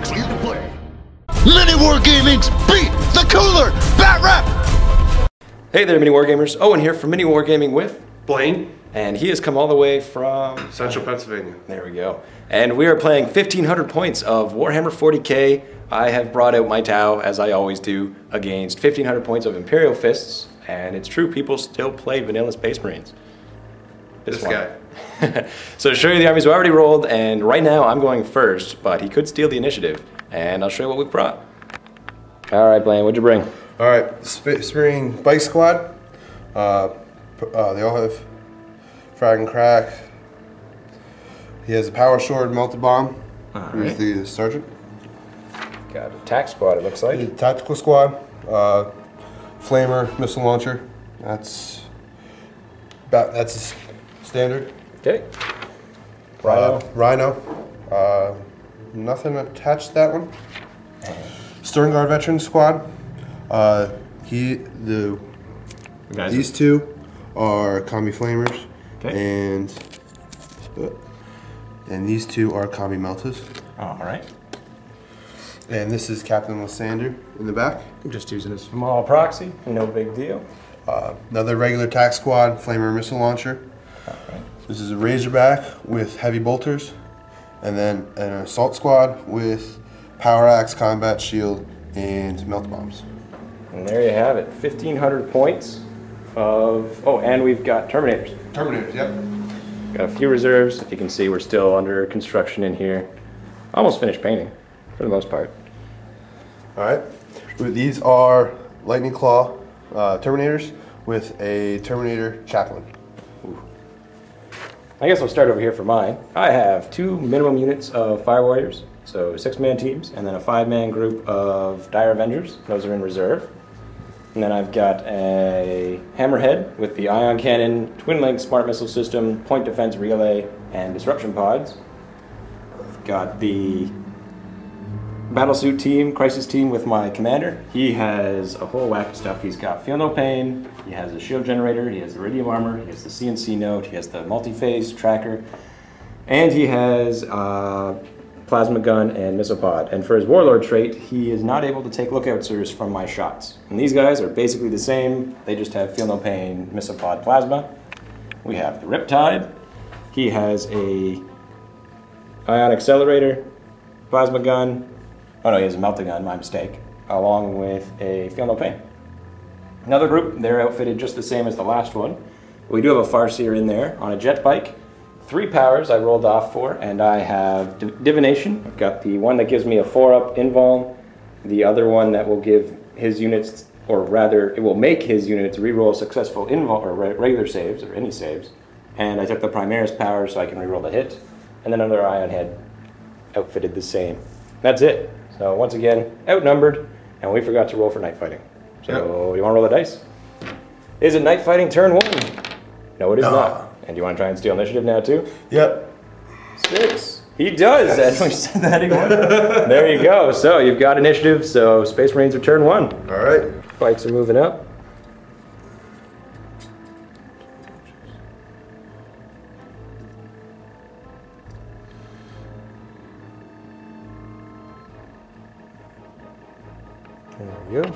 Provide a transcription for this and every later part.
clear to play. MiniWarGaming's Beat the Cooler Bat Rap! Hey there, MiniWarGamers. Owen here from MiniWarGaming with Blaine. And he has come all the way from Central Pennsylvania. There we go. And we are playing 1,500 points of Warhammer 40k. I have brought out my Tau, as I always do, against 1,500 points of Imperial Fists. And it's true, people still play vanilla Space Marines. This guy. So to show you the armies we already rolled, and right now I'm going first, but he could steal the initiative. And I'll show you what we've brought. All right, Blaine, what'd you bring? All right, Space Marine Bike Squad. They all have frag and crack. He has a power sword, melted bomb. Here's the sergeant. Got a tac squad, it looks like. The tactical squad. Flamer missile launcher. That's standard. Okay. Rhino. Rhino. Nothing attached to that one. Stern Guard veteran squad. These two are Combi Flamers, and these two are Combi Meltas. All right. And this is Captain Lysander in the back. I'm just using a small proxy, no big deal. Another regular tac squad, Flamer missile launcher. All right. This is a Razorback with heavy bolters, and then an assault squad with power axe, combat shield, and melt bombs. And there you have it, 1,500 points of, oh, and we've got Terminators. Terminators, yep. Got a few reserves. If you can see, we're still under construction in here. Almost finished painting, for the most part. All right. These are Lightning Claw Terminators with a Terminator Chaplain. Ooh. I guess I'll start over here for mine. I have 2 minimum units of Fire Warriors, so 6-man teams, and then a 5-man group of Dire Avengers. Those are in reserve. And then I've got a Hammerhead with the Ion Cannon, Twin Link Smart Missile System, Point Defense Relay, and Disruption Pods. I've got the Battlesuit team, Crisis team with my commander. He has a whole whack of stuff. He's got Feel No Pain, he has a shield generator, he has the Iridium armor, he has the CNC note, he has the multi-phase tracker, and he has plasma gun and missile pod. And for his warlord trait, he is not able to take lookoutsers from my shots. And these guys are basically the same, they just have Feel No Pain, missile pod, plasma. We have the Riptide. He has a ion accelerator, plasma gun, oh no, he has a melta gun, my mistake, along with a Feel No Pain. Another group, they're outfitted just the same as the last one. We do have a Farseer in there on a jet bike. 3 powers I rolled off for, and I have Divination. I've got the one that gives me a 4-up invuln, the other one that will give his units, or rather, it will make his units reroll successful invuln, or regular saves, or any saves. And I took the Primaris power so I can reroll the hit, and then another Ion Head outfitted the same. That's it. So once again, outnumbered, and we forgot to roll for night fighting. So you want to roll the dice? Is it night fighting turn 1? No, it is not. And do you want to try and steal initiative now too? Yep. 6. He does. Yes. We said that again. There you go. So you've got initiative. So Space Marines are turn 1. All right. Bikes are moving up. There we go.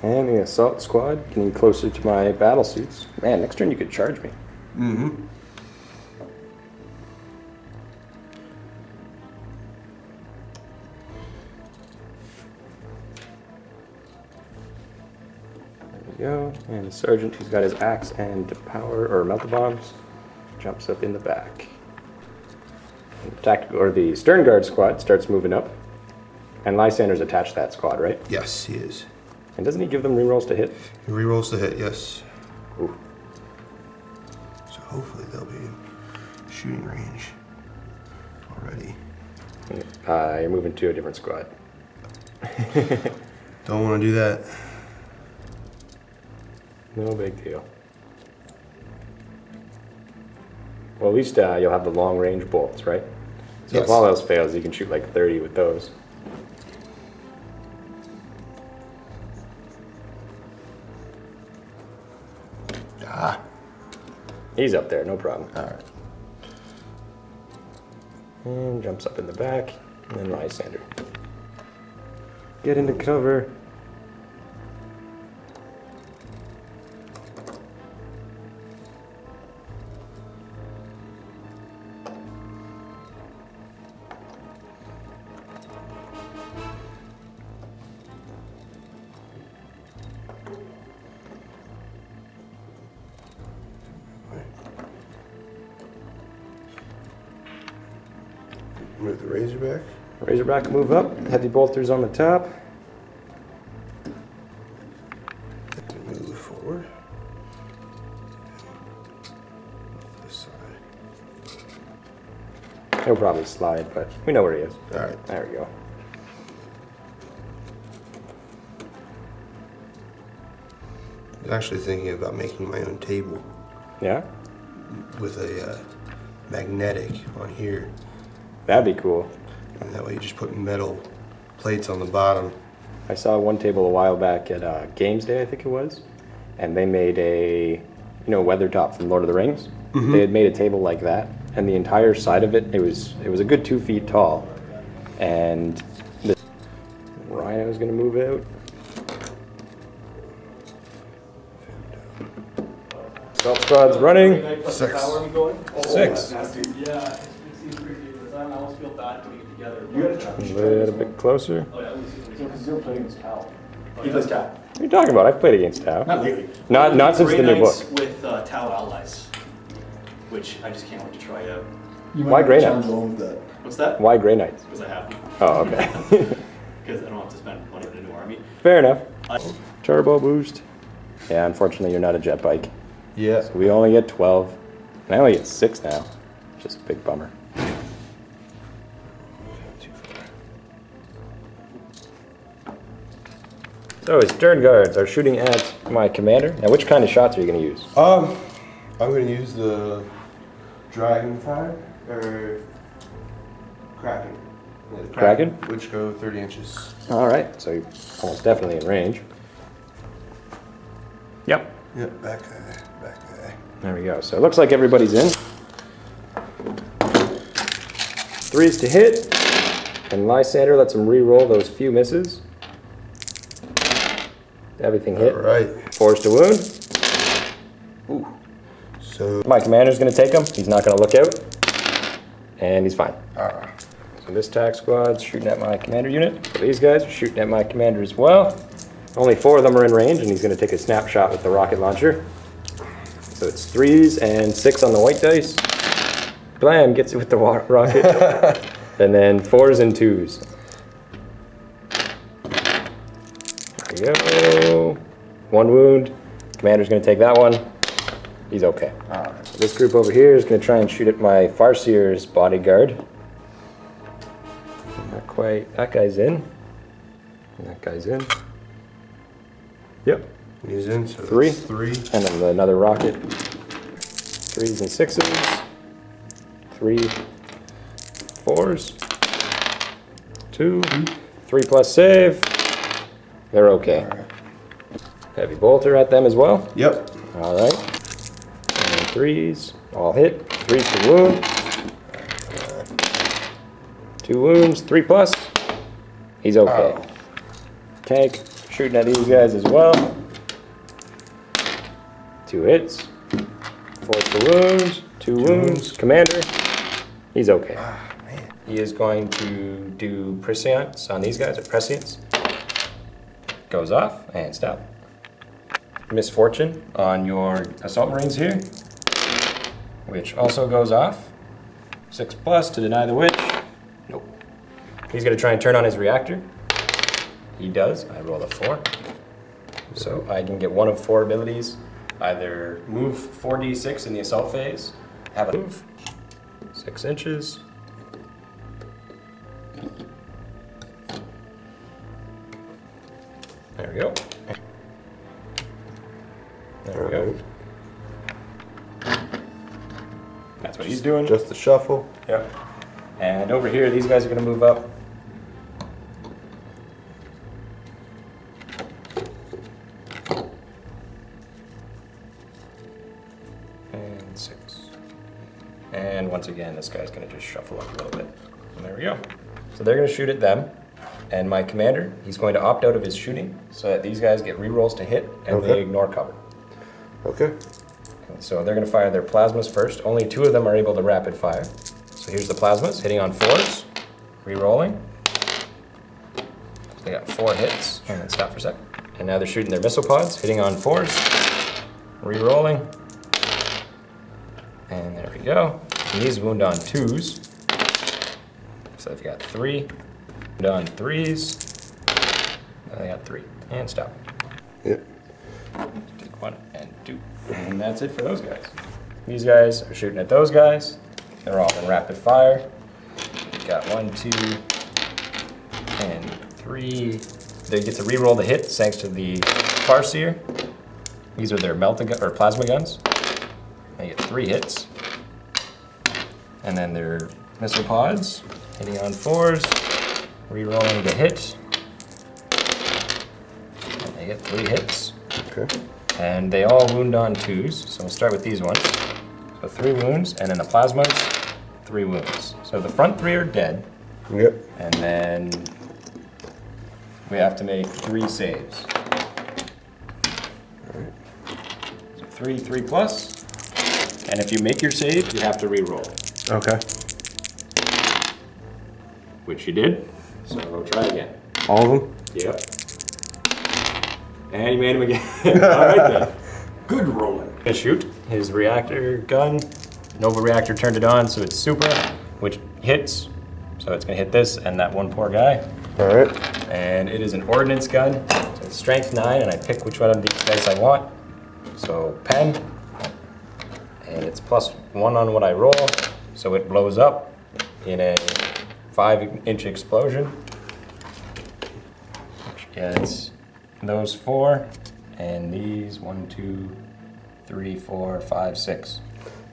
And the assault squad getting closer to my battle suits. Man, next turn you could charge me. Mm-hmm. There we go. And the sergeant, who's got his axe and power or melta bombs, jumps up in the back. And the tactical or the Stern Guard squad starts moving up. And Lysander's attached to that squad, right? Yes, he is. And doesn't he give them rerolls to hit? He rerolls to hit, yes. Ooh. So hopefully they'll be in shooting range already. You're moving to a different squad. Don't want to do that. No big deal. Well, at least you'll have the long range bolts, right? So yes. If all else fails, you can shoot like 30 with those. Ah. He's up there, no problem. All right. And jumps up in the back, and then Lysander. Get into cover. Move the Razorback. Razorback move up, heavy bolters on the top. Move forward. This side. He'll probably slide, but we know where he is. Alright. There we go. I was actually thinking about making my own table Yeah? with a magnetic on here. That'd be cool. And that way you just put metal plates on the bottom. I saw one table a while back at Games Day, I think it was, and they made a, weather top from Lord of the Rings. They had made a table like that, and the entire side of it, it was a good 2 feet tall, and the Rhino's gonna move out. Stealth squad's running. 6. 6. Yeah, it seems pretty dangerous. I almost feel bad putting it together. A little bit closer. Oh, yeah, because you're playing against Tau. He plays Tau. What are you talking about? I've played against Tau. Not lately. Not since the new book. With Tau allies, which I just can't wait to try out. Why Grey Knights? What's that? Why Grey Knights? Because I have to. Oh, okay. Because I don't have to spend money on a new army. Fair enough. Turbo boost. Yeah, unfortunately, you're not a jet bike. Yeah. We only get 12, and I only get 6 now. Just a big bummer. So his stern guards are shooting at my commander. Now, which kind of shots are you going to use? I'm going to use the Dragonfire or Kraken. Yeah, the Kraken? Which go 30 inches. All right, so you're almost definitely in range. Yep. Yep, back guy, back guy. There we go. So it looks like everybody's in. 3s to hit, and Lysander lets him re-roll those few misses. Everything hit. All right. 4s to wound. Ooh. So. My commander's going to take him. He's not going to look out, and he's fine. Ah. So this tac squad's shooting at my commander unit. So these guys are shooting at my commander as well. Only 4 of them are in range, and he's going to take a snapshot with the rocket launcher. So it's 3s and 6 on the white dice. Blam, gets it with the rocket. And then 4s and 2s. There we go. 1 wound. Commander's going to take that one. He's okay. Alright. So this group over here is going to try and shoot at my Farseer's bodyguard. Not quite. That guy's in. And that guy's in. Yep. He's in, so 3. that's 3. And then another rocket. 3s and 6s. 3, 4s. 2. 3 plus save. They're okay. Alright. Heavy bolter at them as well. Yep. All right. And 3s. All hit. 3s to wound. 2 wounds. 3 plus. He's okay. Oh. Tank shooting at these guys as well. 2 hits. 4 to wound. 2 wounds. Commander. He's okay. Ah, man. He is going to do prescience on these guys, or prescience. Goes off and stop. Misfortune on your assault marines here, which also goes off. 6 plus to deny the witch. Nope. He's going to try and turn on his reactor. He does. I roll a 4. So I can get one of 4 abilities. Either move 4d6 in the assault phase, have a move 6 inches. There we go. There we go. That's what he's doing. Just the shuffle. Yep. And over here, these guys are going to move up. And 6. And And once again, this guy's gonna just shuffle up a little bit. And there we go. So they're gonna shoot at them. And my commander, he's going to opt out of his shooting so that these guys get rerolls to hit and they ignore cover. Okay. So they're gonna fire their plasmas first. Only 2 of them are able to rapid fire. So here's the plasmas, hitting on 4s, rerolling. They got 4 hits, and then stop for a sec. And now they're shooting their missile pods, hitting on 4s, rerolling. And there we go. And these wound on 2s. So they've got 3. Wound on 3s. And they got 3. And stop. Yep. Take 1 and 2. And that's it for those guys. These guys are shooting at those guys. They're all in rapid fire. We've got 1, 2, and 3. They get to reroll the hits thanks to the Farseer. These are their plasma guns. They get 3 hits. And then their missile pods, hitting on 4s, rerolling the hit. And they get 3 hits. Okay. And they all wound on 2s, so we'll start with these ones. So 3 wounds, and then the plasmas, 3 wounds. So the front 3 are dead. Yep. And then we have to make 3 saves. Alright. So 3, 3 plus. And if you make your save, you have to re-roll. Okay. Which you did. So try again. All of them? Yep. And you made him again. Alright then. Good rolling. Gonna shoot his reactor gun. Nova reactor turned it on, so it's super, which hits. So it's gonna hit this and that one poor guy. Alright. And it is an ordnance gun. So it's strength 9, and I pick which one of these guys I want. So pen. And it's +1 on what I roll. So it blows up in a 5-inch explosion. Which gets those 4. And these 1, 2, 3, 4, 5, 6.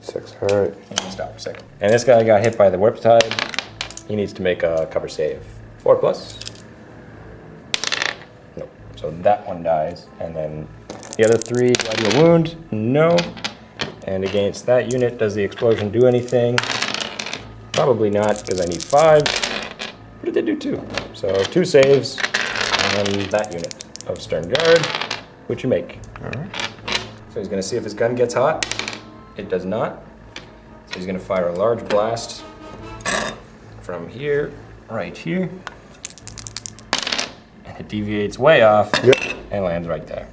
6, alright. Stop for a second. And this guy got hit by the warp tide. He needs to make a cover save. 4 plus. Nope. So that one dies. And then the other 3, do I do a wound? No. And against that unit, does the explosion do anything? Probably not, because I need 5. But it did do 2. So 2 saves on that unit of Stern Guard, which you make. Alright. So he's going to see if his gun gets hot. It does not. So he's going to fire a large blast from here, right here. And it deviates way off and lands right there.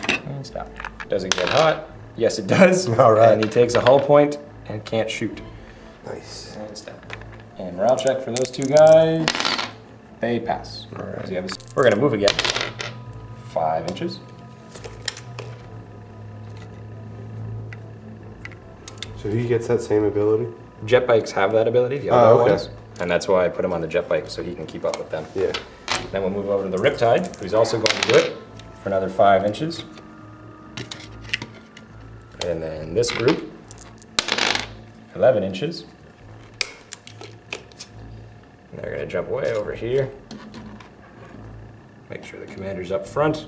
And stop. Does it get hot? Yes, it does. Alright. And he takes a hull point and can't shoot. Nice. And stop. And morale check for those 2 guys. They pass. Alright. We're going to move again. 5 inches. So he gets that same ability? Jet bikes have that ability, the other okay. ones. And that's why I put him on the jet bike, so he can keep up with them. Yeah. Then we'll move over to the Riptide, who's also going to do it for another 5 inches. And then this group, 11 inches. And they're going to jump way over here. Make sure the commander's up front.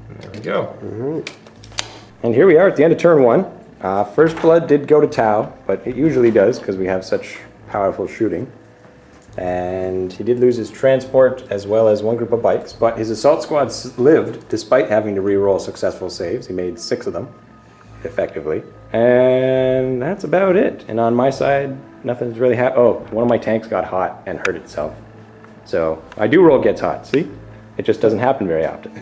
And there we go. Alright. And here we are at the end of turn 1. First blood did go to Tau, but it usually does because we have such powerful shooting. And he did lose his transport as well as 1 group of bikes, but his assault squad lived despite having to re-roll successful saves. He made 6 of them, effectively. And that's about it. And on my side, nothing's really happened. Oh, one of my tanks got hot and hurt itself. So I do roll gets hot, see? It just doesn't happen very often.